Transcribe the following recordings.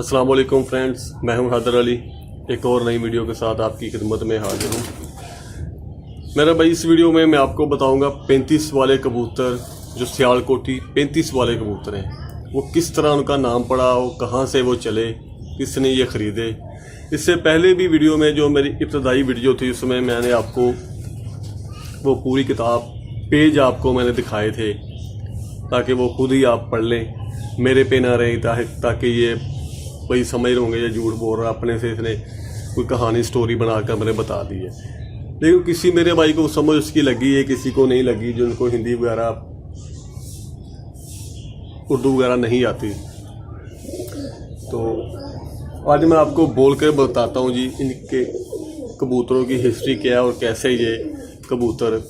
अस्सलाम वालेकुम फ्रेंड्स, मैं हूं हैदर अली। एक और नई वीडियो के साथ आपकी खिदमत में हाजिर हूं। मेरा भाई इस वीडियो में मैं आपको बताऊंगा 35 वाले कबूतर, जो सियालकोटी 35 वाले कबूतर हैं, वो किस तरह उनका नाम पड़ा, वो कहां से वो चले, किसने ये ख़रीदे। इससे पहले भी वीडियो में जो मेरी इब्तदाई वीडियो थी उसमें मैंने आपको वो पूरी किताब पेज आपको मैंने दिखाए थे ताकि वो खुद ही आप पढ़ लें, मेरे पे ना रहे, ताकि ये कोई समझ रहे होंगे ये झूठ बोल रहा, अपने से इसने कोई कहानी स्टोरी बनाकर मैंने बता दी है। लेकिन किसी मेरे भाई को समझ उसकी लगी है, किसी को नहीं लगी, जिनको हिंदी वगैरह उर्दू वगैरह नहीं आती। तो आज मैं आपको बोल कर बताता हूँ जी इनके कबूतरों की हिस्ट्री क्या है और कैसे ये कबूतर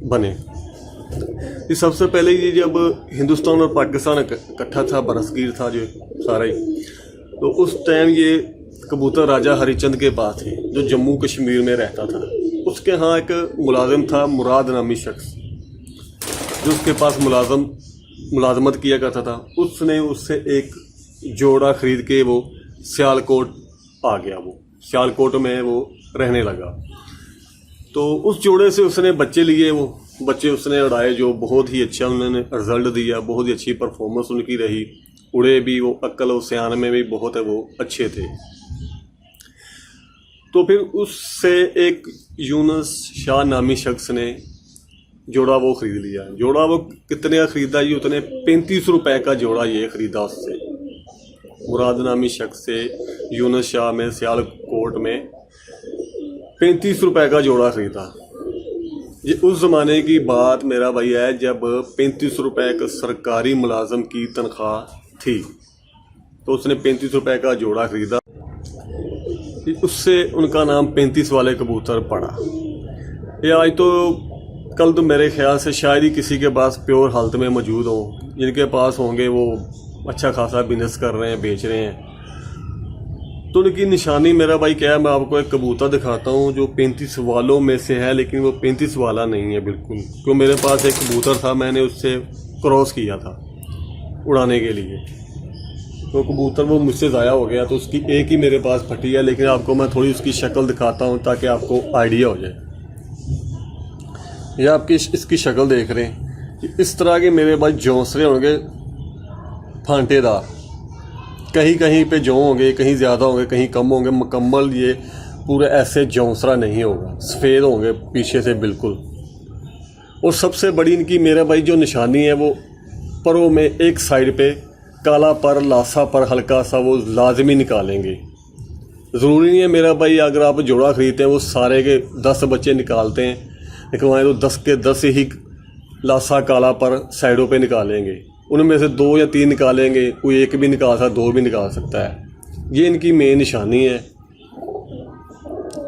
बने। ये सबसे पहले ये जब हिंदुस्तान और पाकिस्तान इकट्ठा था, बरसगीर था जो सारा ही, तो उस टाइम ये कबूतर राजा हरिचंद के पास थे जो जम्मू कश्मीर में रहता था। उसके यहाँ एक मुलाजिम था, मुराद नामी शख्स, जो उसके पास मुलाजमत किया करता था। उसने उससे एक जोड़ा ख़रीद के वो सियालकोट आ गया। वो सियालकोट में वो रहने लगा। तो उस जोड़े से उसने बच्चे लिए, वो बच्चे उसने उड़ाए, जो बहुत ही अच्छा उन्होंने रिजल्ट दिया, बहुत ही अच्छी परफॉर्मेंस उनकी रही। उड़े भी वो, अक्ल और सियान में भी बहुत है वो अच्छे थे। तो फिर उससे एक यूनुस शाह नामी शख्स ने जोड़ा वो ख़रीद लिया। जोड़ा वो कितने का ख़रीदा? ये उतने 35 रुपए का जोड़ा ये ख़रीदा उससे, मुराद नामी शख्स से यूनुस शाह में सियालकोट में 35 रुपए का जोड़ा ख़रीदा। ये उस ज़माने की बात मेरा भाई है जब 35 रुपए का सरकारी मुलाजम की तनख्वाह थी। तो उसने 35 रुपए का जोड़ा ख़रीदा। उससे उनका नाम 35 वाले कबूतर पड़ा। ये आज तो कल तो मेरे ख्याल से शायद ही किसी के पास प्योर हालत में मौजूद हों। जिनके पास होंगे वो अच्छा खासा बिजनेस कर रहे हैं, बेच रहे हैं। तो उनकी निशानी मेरा भाई क्या है, मैं आपको एक कबूतर दिखाता हूँ जो 35 वालों में से है, लेकिन वो 35 वाला नहीं है बिल्कुल। क्यों, मेरे पास एक कबूतर था, मैंने उससे क्रॉस किया था उड़ाने के लिए। तो कबूतर वो मुझसे ज़ाया हो गया, तो उसकी एक ही मेरे पास फटी है। लेकिन आपको मैं थोड़ी उसकी शक्ल दिखाता हूँ ताकि आपको आइडिया हो जाए। ये आपकी इसकी शक्ल देख रहे हैं। इस तरह के मेरे पास जौंसरे होंगे फांटेदार, कहीं कहीं पे जौ होंगे, कहीं ज़्यादा होंगे, कहीं कम होंगे। मुकम्मल ये पूरा ऐसे जौंसरा नहीं होगा, सफ़ेद होंगे पीछे से बिल्कुल। और सबसे बड़ी इनकी मेरा भाई जो निशानी है, वो परों में एक साइड पे काला पर, लासा पर हल्का सा वो लाजमी निकालेंगे। ज़रूरी नहीं है मेरा भाई अगर आप जोड़ा ख़रीदते हैं वो सारे के 10 बच्चे निकालते हैं, निकलवाएँ तो 10 के 10 ही लासा काला पर साइडों पे निकालेंगे। उनमें से 2 या 3 निकालेंगे, कोई एक भी निकाल सकता है, 2 भी निकाल सकता है। ये इनकी मेन निशानी है।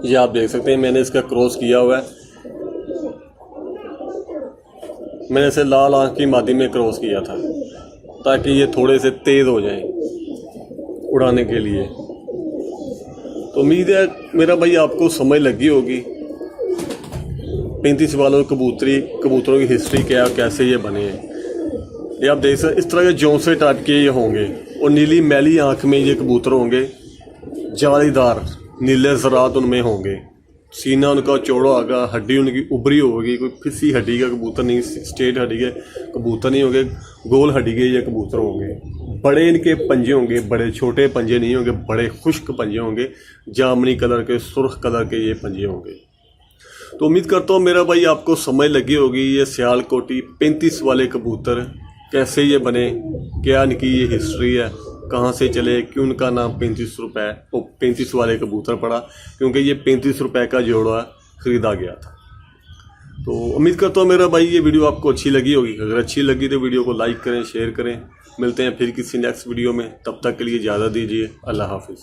ये आप देख सकते हैं, मैंने इसका क्रॉस किया हुआ है। मैंने इसे लाल आंख की मादी में क्रॉस किया था ताकि ये थोड़े से तेज़ हो जाएं उड़ाने के लिए। तो उम्मीद है मेरा भाई आपको समझ लगी होगी 35 वालों कबूतरों की हिस्ट्री क्या है, कैसे ये बने हैं। ये आप देख सकते इस तरह के जौंसे टाइप के ये होंगे और नीली मैली आँख में ये कबूतर होंगे, जालीदार नीले ज़रात उनमें होंगे। सीना उनका चौड़ा होगा, हड्डी उनकी उभरी होगी, कोई फिसी हड्डी का कबूतर नहीं, स्ट्रेट हड्डी के कबूतर नहीं होंगे, गोल हड्डी के ये कबूतर होंगे। बड़े इनके पंजे होंगे, बड़े छोटे पंजे नहीं होंगे, बड़े खुश्क पंजे होंगे, जामनी कलर के, सुर्ख कलर के ये पंजे होंगे। तो उम्मीद करता हूँ मेरा भाई आपको समझ लगी होगी ये सियालकोटी 35 वाले कबूतर कैसे ये बने, क्या इनकी ये हिस्ट्री है, कहाँ से चले, क्यों उनका नाम 35 रुपए 35 वाले कबूतर पड़ा, क्योंकि ये 35 रुपए का जोड़ा ख़रीदा गया था। तो उम्मीद करता हूँ मेरा भाई ये वीडियो आपको अच्छी लगी होगी। अगर अच्छी लगी तो वीडियो को लाइक करें, शेयर करें। मिलते हैं फिर किसी नेक्स्ट वीडियो में, तब तक के लिए इजाज़त दीजिए। अल्लाह हाफिज़।